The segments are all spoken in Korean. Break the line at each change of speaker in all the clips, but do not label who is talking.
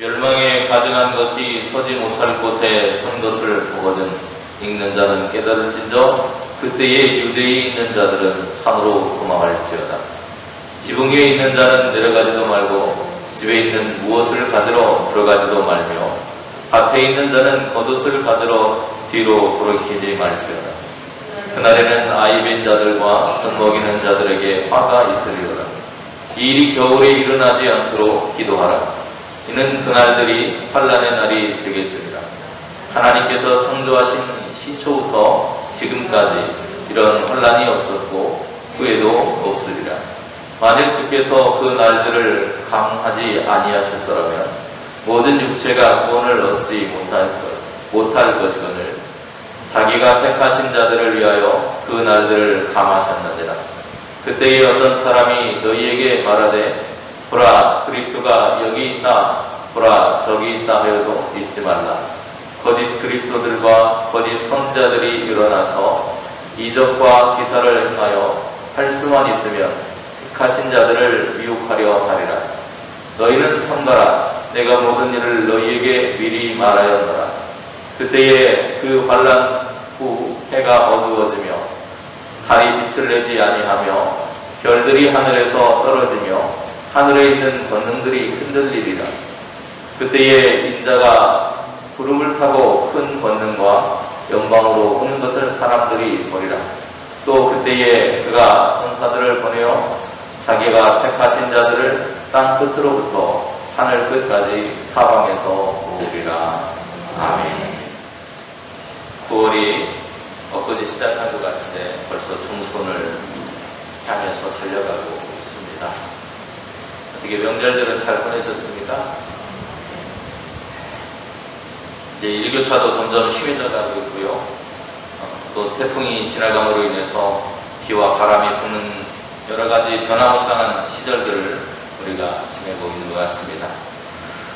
멸망에 가증한 것이 서지 못할 곳에 선 것을 보거든 읽는 자는 깨달을진저 그때에 유대에 있는 자들은 산으로 도망할지어다. 지붕 위에 있는 자는 내려가지도 말고 집에 있는 무엇을 가지러 들어가지도 말며 밭에 있는 자는 겉옷을 가지러 뒤로 돌이키지 말지어다. 그날에는 아이 뵌 자들과 젖 먹이는 자들에게 화가 있으리로다. 이 일이 겨울에 일어나지 않도록 기도하라. 이는 그날들이 환난의 날이 되겠습니다. 하나님께서 창조하신 시초부터 지금까지 이런 환난이 없었고 후에도 없으리라. 만일 주께서 그 날들을 감하지 아니하셨더라면 모든 육체가 구원을 얻지 못할 것이거늘 자기가 택하신 자들을 위하여 그 날들을 감하셨느니라. 그때에 어떤 사람이 너희에게 말하되 보라 그리스도가 여기 있다 보라 저기 있다 하여도 믿지 말라. 거짓 그리스도들과 거짓 선지자들이 일어나서 이적과 기사를 행하여 할 수만 있으면 택하신 자들을 미혹하려 하리라. 너희는 삼가라. 내가 모든 일을 너희에게 미리 말하였노라. 그때에 그 환난 후 해가 어두워지며 달이 빛을 내지 아니하며 별들이 하늘에서 떨어지며 하늘에 있는 권능들이 흔들리리라. 그때에 인자가 구름을 타고 큰 권능과 영광으로 오는 것을 사람들이 보리라. 또 그때에 그가 천사들을 보내어 자기가 택하신 자들을 땅 끝으로부터 하늘 끝까지 사방에서 모으리라. 아멘. 9월이 엊그제 시작한 것 같은데 벌써 중순을 향해서 달려가고 있습니다. 어떻게 명절들은 잘 보내셨습니까? 이제 일교차도 점점 심해져 가고 있고요. 또 태풍이 지나감으로 인해서 비와 바람이 부는 여러 가지 변화무쌍한 시절들을 우리가 지내고 있는 것 같습니다.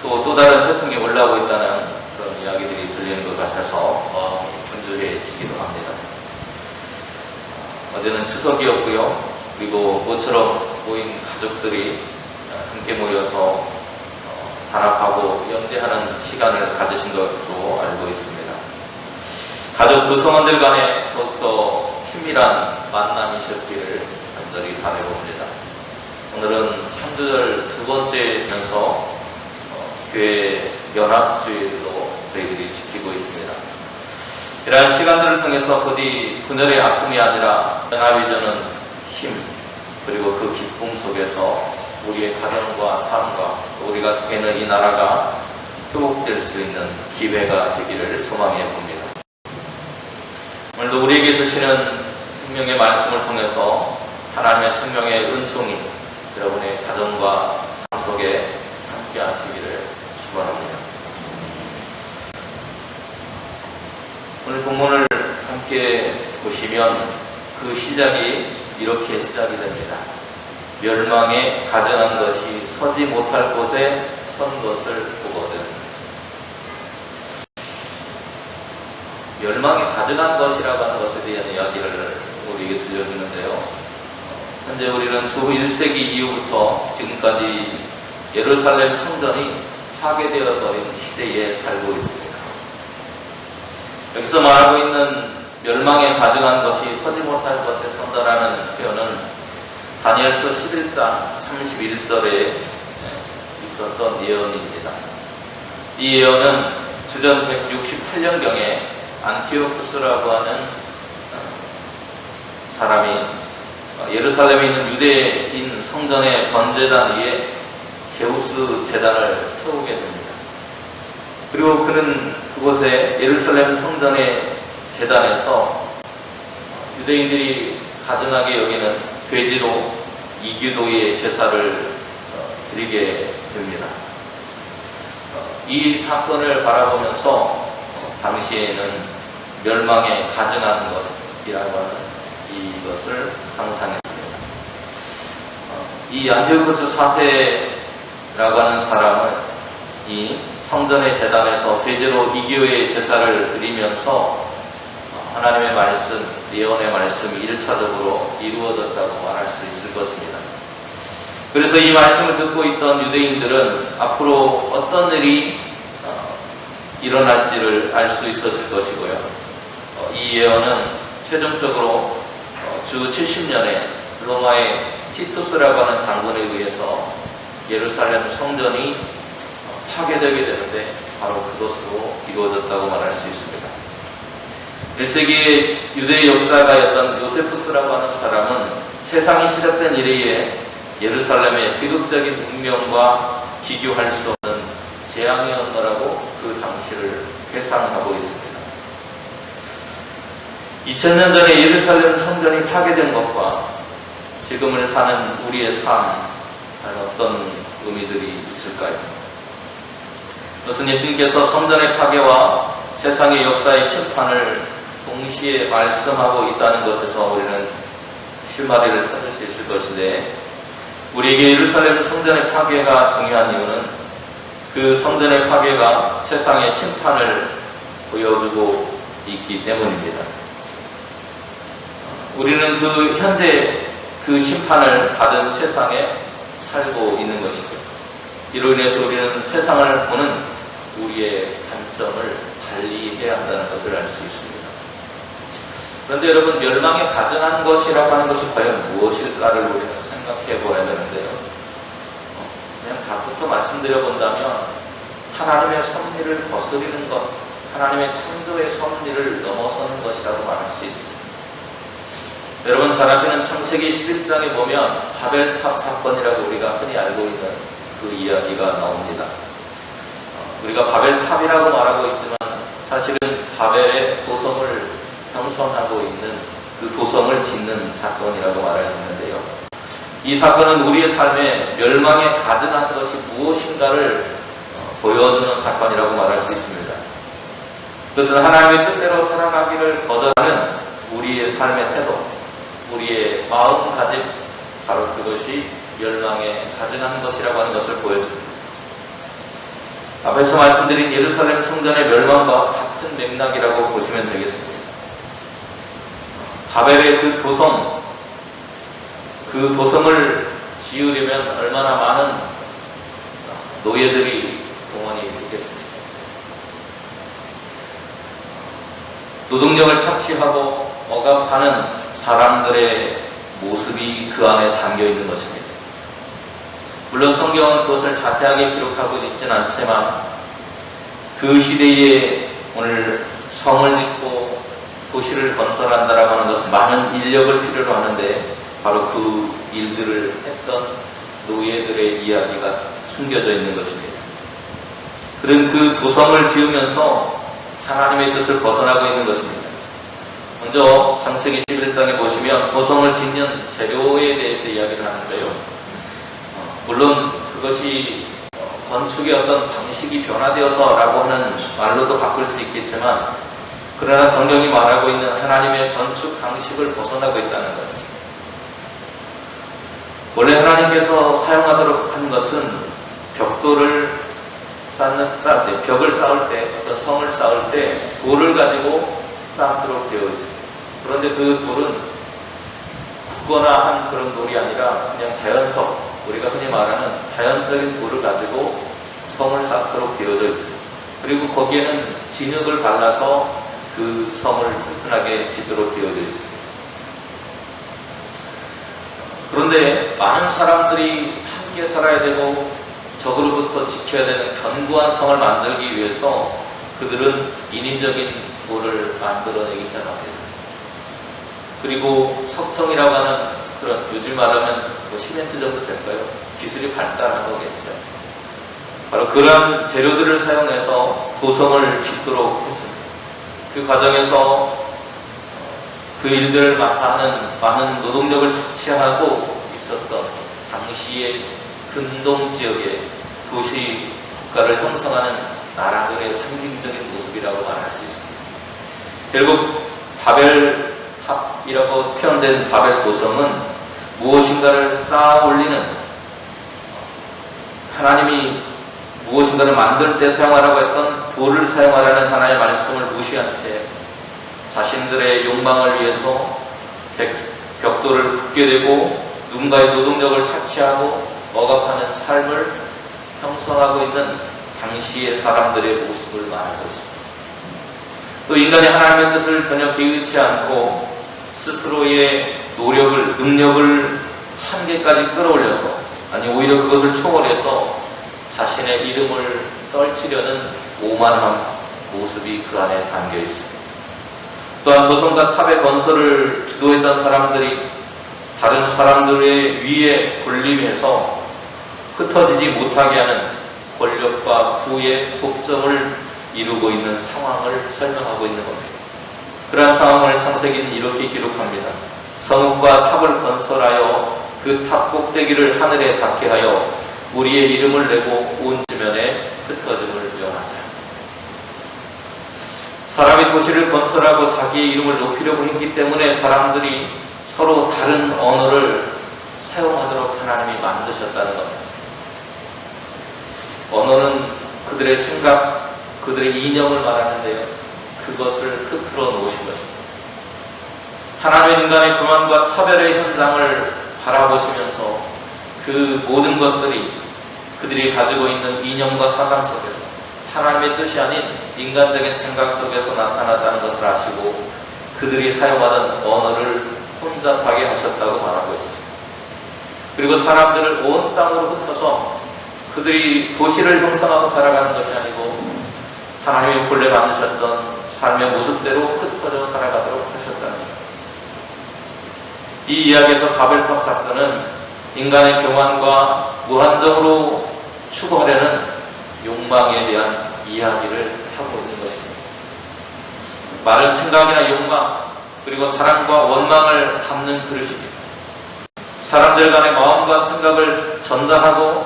또 다른 태풍이 올라오고 있다는 그런 이야기들이 들리는 것 같아서 분주해지기도 합니다. 어제는 추석이었고요. 그리고 모처럼 모인 가족들이 함께 모여서 단합하고 연대하는 시간을 가지신 것으로 알고 있습니다. 가족 구성원들 간에 더욱더 친밀한 만남이 있었기를 간절히 바라봅니다. 오늘은 창조절 두 번째면서 교회 연합주일로 저희들이 지키고 있습니다. 이러한 시간들을 통해서 부디 분열의 아픔이 아니라 연합이 주는 힘 그리고 그 기쁨 속에서 우리의 가정과 삶과 우리가 속해 있는 이 나라가 회복될 수 있는 기회가 되기를 소망해 봅니다. 오늘도 우리에게 주시는 생명의 말씀을 통해서 하나님의 생명의 은총이 여러분의 가정과 삶 속에 함께 하시기를 축원합니다. 오늘 본문을 함께 보시면 그 시작이 이렇게 시작이 됩니다. 멸망에 가증한 것이 서지 못할 곳에 선 것을 보거든. 멸망에 가증한 것이라고 하는 것에 대한 이야기를 우리에게 들려주는데요. 현재 우리는 주 1세기 이후부터 지금까지 예루살렘 성전이 파괴되어 버린 시대에 살고 있습니다. 여기서 말하고 있는 멸망에 가증한 것이 서지 못할 것에 선다라는 표현은 다니엘서 11장 31절에 있었던 예언입니다. 이 예언은 주전 168년경에 안티오쿠스라고 하는 사람이 예루살렘에 있는 유대인 성전의 번제단 위에 제우스 제단을 세우게 됩니다. 그리고 그는 그곳에 예루살렘 성전의 제단에서 유대인들이 가증하게 여기는 돼지로 이교도의 제사를 드리게 됩니다. 이 사건을 바라보면서 당시에는 멸망에 가증한 것이라고 하는 이것을 상상했습니다. 이 안티오쿠스 4세라고 하는 사람은 이 성전의 제단에서 돼지로 이교의 제사를 드리면서 하나님의 말씀, 예언의 말씀이 1차적으로 이루어졌다고 말할 수 있을 것입니다. 그래서 이 말씀을 듣고 있던 유대인들은 앞으로 어떤 일이 일어날지를 알 수 있었을 것이고요. 이 예언은 최종적으로 주 70년에 로마의 티투스라고 하는 장군에 의해서 예루살렘 성전이 파괴되게 되는데 바로 그것으로 이루어졌다고 말할 수 있습니다. 1세기의 유대의 역사가였던 요세푸스라고 하는 사람은 세상이 시작된 이래에 예루살렘의 비극적인 운명과 비교할 수 없는 재앙이었노라고 그 당시를 회상하고 있습니다. 2000년 전에 예루살렘 성전이 파괴된 것과 지금을 사는 우리의 삶, 어떤 의미들이 있을까요? 그것은 예수님께서 성전의 파괴와 세상의 역사의 심판을 동시에 말씀하고 있다는 것에서 우리는 실마리를 찾을 수 있을 것인데, 우리에게 예루살렘 성전의 파괴가 중요한 이유는 그 성전의 파괴가 세상의 심판을 보여주고 있기 때문입니다. 우리는 그 현재 그 심판을 받은 세상에 살고 있는 것이죠. 이로 인해서 우리는 세상을 보는 우리의 관점을 달리 해야 한다는 것을 알 수 있습니다. 그런데 여러분, 멸망에 가증한 것이라고 하는 것이 과연 무엇일까를 우리는 생각해 보아야 되는데요. 그냥 답부터 말씀드려 본다면 하나님의 섭리를 거스르는 것, 하나님의 창조의 섭리를 넘어서는 것이라고 말할 수 있습니다. 여러분 잘 아시는 창세기 11장에 보면 바벨탑 사건이라고 우리가 흔히 알고 있는 그 이야기가 나옵니다. 우리가 바벨탑이라고 말하고 있지만 사실은 바벨의 도성을 형성하고 있는 그 도성을 짓는 사건이라고 말할 수 있는데요. 이 사건은 우리의 삶에 멸망에 가증한 것이 무엇인가를 보여주는 사건이라고 말할 수 있습니다. 그것은 하나님의 뜻대로 살아가기를 거절하는 우리의 삶의 태도, 우리의 마음가짐, 바로 그것이 멸망에 가증한 것이라고 하는 것을 보여줍니다. 앞에서 말씀드린 예루살렘 성전의 멸망과 같은 맥락이라고 보시면 되겠습니다. 바벨의 그 도성을 지으려면 얼마나 많은 노예들이 동원이 됐겠습니까? 노동력을 착취하고 억압하는 사람들의 모습이 그 안에 담겨 있는 것입니다. 물론 성경은 그것을 자세하게 기록하고 있지는 않지만 그 시대에 오늘 성을 짓고 도시를 건설한다라고 하는 것은 많은 인력을 필요로 하는데 바로 그 일들을 했던 노예들의 이야기가 숨겨져 있는 것입니다. 그런 그 도성을 지으면서 하나님의 뜻을 벗어나고 있는 것입니다. 먼저 창세기 11장에 보시면 도성을 짓는 재료에 대해서 이야기를 하는데요. 물론 그것이 건축의 어떤 방식이 변화되어서라고 하는 말로도 바꿀 수 있겠지만, 그러나 성경이 말하고 있는 하나님의 건축 방식을 벗어나고 있다는 것. 원래 하나님께서 사용하도록 한 것은 벽돌을 쌓을 때, 벽을 쌓을 때, 어떤 성을 쌓을 때 돌을 가지고 쌓도록 되어 있습니다. 그런데 그 돌은 굳거나 한 그런 돌이 아니라 그냥 자연석, 우리가 흔히 말하는 자연적인 돌을 가지고 성을 쌓도록 되어져 있습니다. 그리고 거기에는 진흙을 발라서 그 성을 튼튼하게 짓도록 되어져 있습니다. 그런데 많은 사람들이 함께 살아야 되고 적으로부터 지켜야 되는 견고한 성을 만들기 위해서 그들은 인위적인 돌을 만들어내기 시작합니다. 그리고 석청이라고 하는 그런, 요즘 말하면 시멘트 정도 될까요? 기술이 발달한 거겠죠. 바로 그러한 재료들을 사용해서 도성을 짓도록 했습니다. 그 과정에서 그 일들을 맡아 하는 많은 노동력을 착취하고 있었던 당시의 근동 지역의 도시 국가를 형성하는 나라들의 상징적인 모습이라고 말할 수 있습니다. 결국 바벨탑이라고 표현된 바벨 도성은 무엇인가를 쌓아 올리는, 하나님이 무엇인가를 만들 때 사용하라고 했던 돌을 사용하라는 하나님의 말씀을 무시한 채 자신들의 욕망을 위해서 벽돌을 붓게 되고 누군가의 노동력을 착취하고 억압하는 삶을 형성하고 있는 당시의 사람들의 모습을 말하고 있습니다. 또 인간이 하나님의 뜻을 전혀 개의치 않고 스스로의 노력을, 능력을 한계까지 끌어올려서, 아니 오히려 그것을 초월해서 자신의 이름을 떨치려는 오만한 모습이 그 안에 담겨 있습니다. 또한 도성과 탑의 건설을 주도했던 사람들이 다른 사람들의 위에 군림해서 흩어지지 못하게 하는 권력과 부의 독점을 이루고 있는 상황을 설명하고 있는 겁니다. 그러한 상황을 창세기는 이렇게 기록합니다. 성읍과 탑을 건설하여 그 탑 꼭대기를 하늘에 닿게 하여 우리의 이름을 내고 온 지면에 흩어짐을 명하자. 사람이 도시를 건설하고 자기의 이름을 높이려고 했기 때문에 사람들이 서로 다른 언어를 사용하도록 하나님이 만드셨다는 겁니다. 언어는 그들의 생각, 그들의 이념을 말하는데요, 그것을 흐트러 놓으신 것입니다. 하나님의 인간의 교만과 차별의 현장을 바라보시면서 그 모든 것들이 그들이 가지고 있는 이념과 사상 속에서 하나님의 뜻이 아닌 인간적인 생각 속에서 나타났다는 것을 아시고 그들이 사용하던 언어를 혼잡하게 하셨다고 말하고 있습니다. 그리고 사람들을 온 땅으로 흩어서 그들이 도시를 형성하고 살아가는 것이 아니고 하나님이 본래 만드셨던 삶의 모습대로 흩어져 살아가도록 하셨다는 것. 이 이야기에서 바벨탑 사건은 인간의 교만과 무한정으로 추구하려는 욕망에 대한 이야기를 하고 있는 것입니다. 마른 생각이나 욕망, 그리고 사랑과 원망을 담는 그릇입니다. 사람들 간의 마음과 생각을 전달하고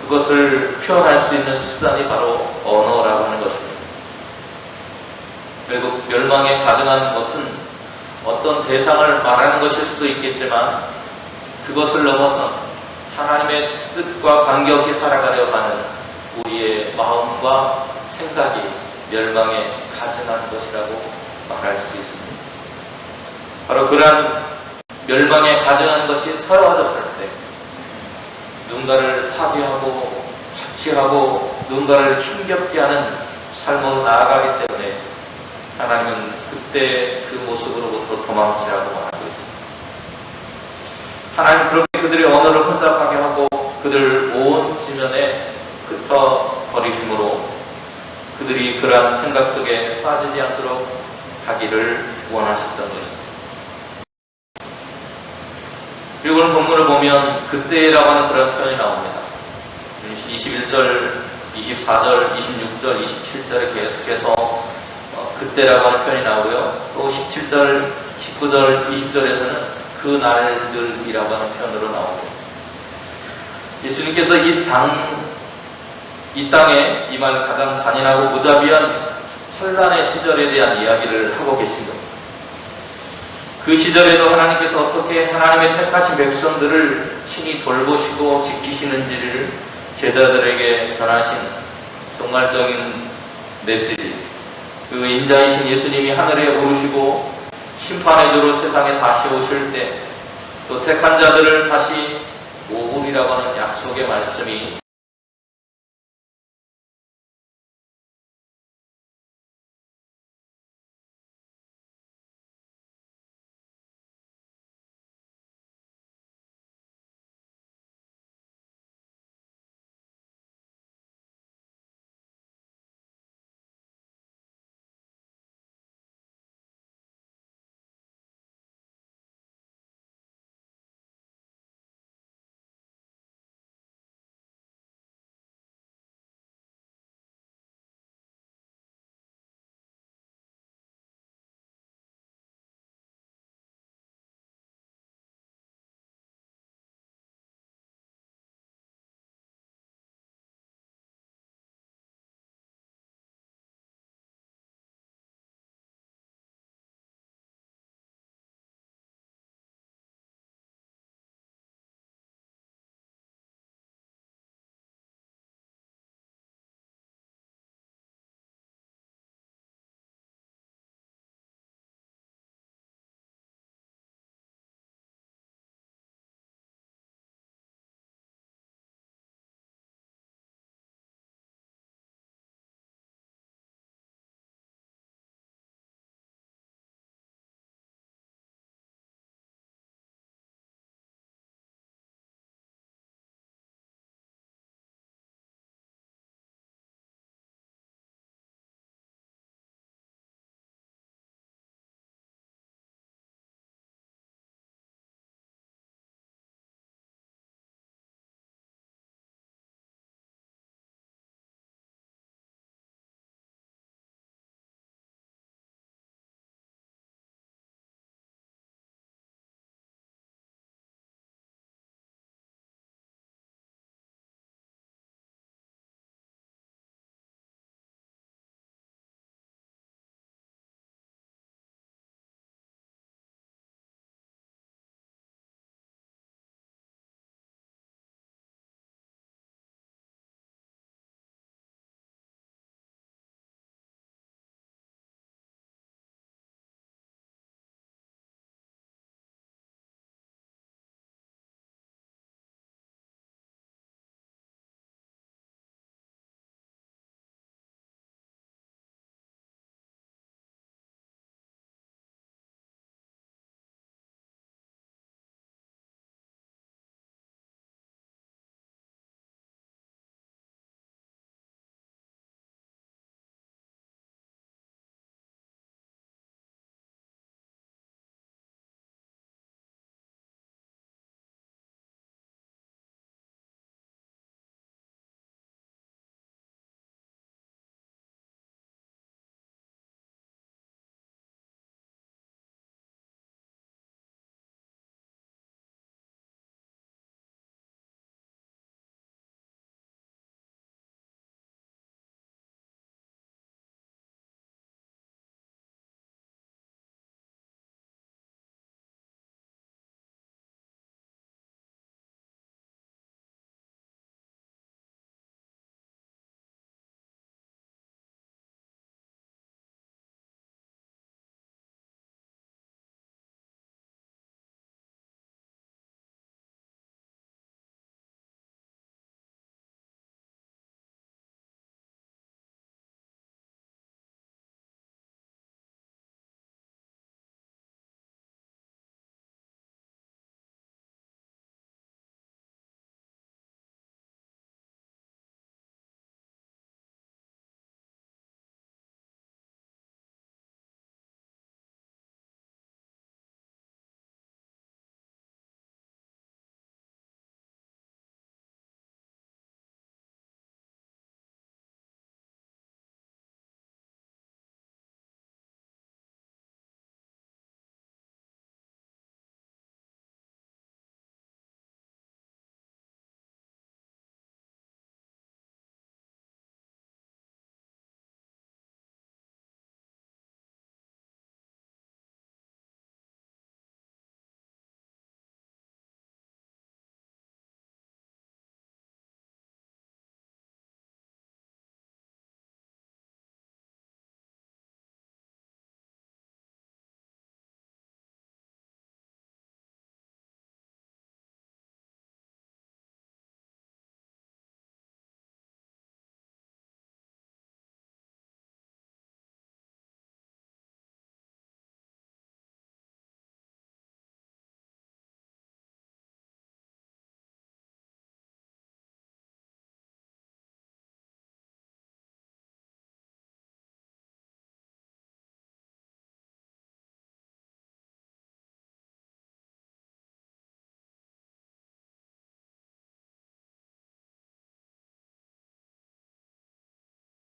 그것을 표현할 수 있는 수단이 바로 언어라고 하는 것입니다. 그리고 멸망에 가증한 것은 어떤 대상을 말하는 것일 수도 있겠지만 그것을 넘어서 하나님의 뜻과 관계없이 살아가려고 하는 우리의 마음과 생각이 멸망에 가증한 것이라고 말할 수 있습니다. 바로 그러한 멸망에 가증한 것이 서러워졌을 때 누군가를 파괴하고 착취하고 누군가를 힘겹게 하는 삶으로 나아가기 때문에 하나님은 그때 그 모습으로부터 도망치라고 말하고 있습니다. 하나님은 그렇게 그들의 언어를 혼잡하게 하고 그들을 온 지면에 흩어버리심으로 그들이 그러한 생각 속에 빠지지 않도록 하기를 원하셨던 것입니다. 그리고 오늘 본문을 보면 그때라고 하는 그런 표현이 나옵니다. 21절, 24절, 26절, 27절에 계속해서 그때라고 하는 표현이 나오고요. 또 17절, 19절, 20절에서는 그 날들이라고 하는 표현으로 나옵니다. 예수님께서 이 땅에 임할 가장 잔인하고 무자비한 환난의 시절에 대한 이야기를 하고 계십니다. 그 시절에도 하나님께서 어떻게 하나님의 택하신 백성들을 친히 돌보시고 지키시는지를 제자들에게 전하신 종말적인 메시지, 그 인자이신 예수님이 하늘에 오르시고 심판의 조로 세상에 다시 오실 때 또 택한 자들을 다시 모으리라고 하는 약속의 말씀이